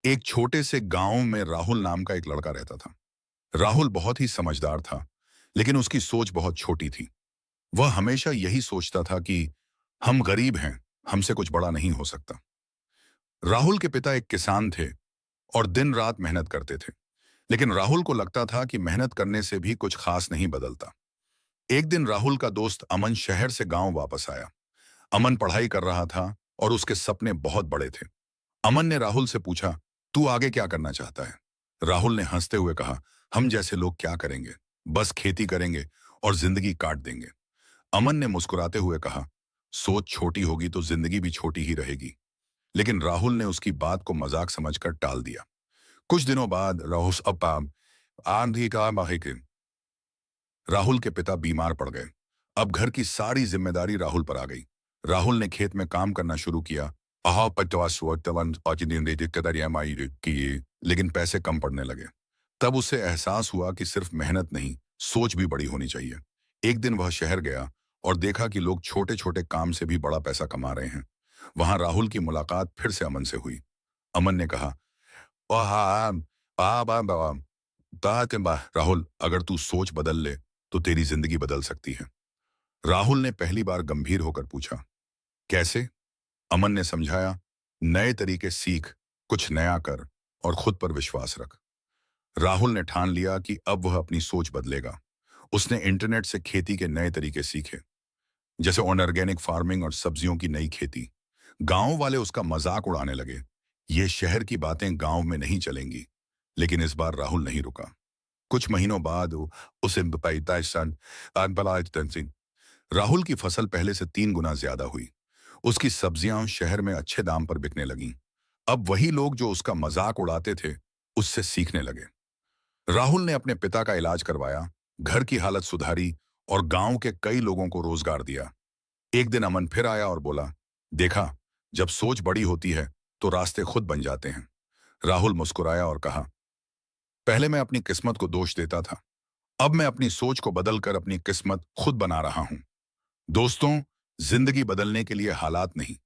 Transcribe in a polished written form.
एक छोटे से गांव में राहुल नाम का एक लड़का रहता था। राहुल बहुत ही समझदार था, लेकिन उसकी सोच बहुत छोटी थी। वह हमेशा यही सोचता था कि हम गरीब हैं, हमसे कुछ बड़ा नहीं हो सकता। राहुल के पिता एक किसान थे और दिन रात मेहनत करते थे, लेकिन राहुल को लगता था कि मेहनत करने से भी कुछ खास नहीं बदलता। एक दिन राहुल का दोस्त अमन शहर से गांव वापस आया। अमन पढ़ाई कर रहा था और उसके सपने बहुत बड़े थे। अमन ने राहुल से पूछा, तू आगे क्या करना चाहता है? राहुल ने हंसते हुए कहा, हम जैसे लोग क्या करेंगे, बस खेती करेंगे और जिंदगी काट देंगे। अमन ने मुस्कुराते हुए कहा, सोच छोटी होगी तो जिंदगी भी छोटी ही रहेगी। लेकिन राहुल ने उसकी बात को मजाक समझकर टाल दिया। कुछ दिनों बाद राहुल आंधी का माहिक राहुल के पिता बीमार पड़ गए। अब घर की सारी जिम्मेदारी राहुल पर आ गई। राहुल ने खेत में काम करना शुरू किया। लेकिन पैसे कम पड़ने लगे। तब उसे एहसास हुआ कि सिर्फ मेहनत नहीं, सोच भी बड़ी होनी चाहिए। एक दिन वह शहर गया और देखा कि लोग छोटे छोटे काम से भी बड़ा पैसा कमा रहे हैं। वहां राहुल की मुलाकात फिर से अमन से हुई। अमन ने कहा, "ओह हाँ, राहुल, अगर तू सोच बदल ले तो तेरी जिंदगी बदल सकती है।" राहुल ने पहली बार गंभीर होकर पूछा, कैसे? अमन ने समझाया, नए तरीके सीख, कुछ नया कर और खुद पर विश्वास रख। राहुल ने ठान लिया कि अब वह अपनी सोच बदलेगा। उसने इंटरनेट से खेती के नए तरीके सीखे, जैसे ऑर्गेनिक फार्मिंग और सब्जियों की नई खेती। गांव वाले उसका मजाक उड़ाने लगे, ये शहर की बातें गांव में नहीं चलेंगी। लेकिन इस बार राहुल नहीं रुका। कुछ महीनों बाद उसे राहुल की फसल पहले से 3 गुना ज्यादा हुई। उसकी सब्जियां शहर में अच्छे दाम पर बिकने लगीं। अब वही लोग जो उसका मजाक उड़ाते थे, उससे सीखने लगे। राहुल ने अपने पिता का इलाज करवाया, घर की हालत सुधारी और गांव के कई लोगों को रोजगार दिया। एक दिन अमन फिर आया और बोला, देखा, जब सोच बड़ी होती है तो रास्ते खुद बन जाते हैं। राहुल मुस्कुराया और कहा, पहले मैं अपनी किस्मत को दोष देता था, अब मैं अपनी सोच को बदलकर अपनी किस्मत खुद बना रहा हूं। दोस्तों, जिंदगी बदलने के लिए हालात नहीं,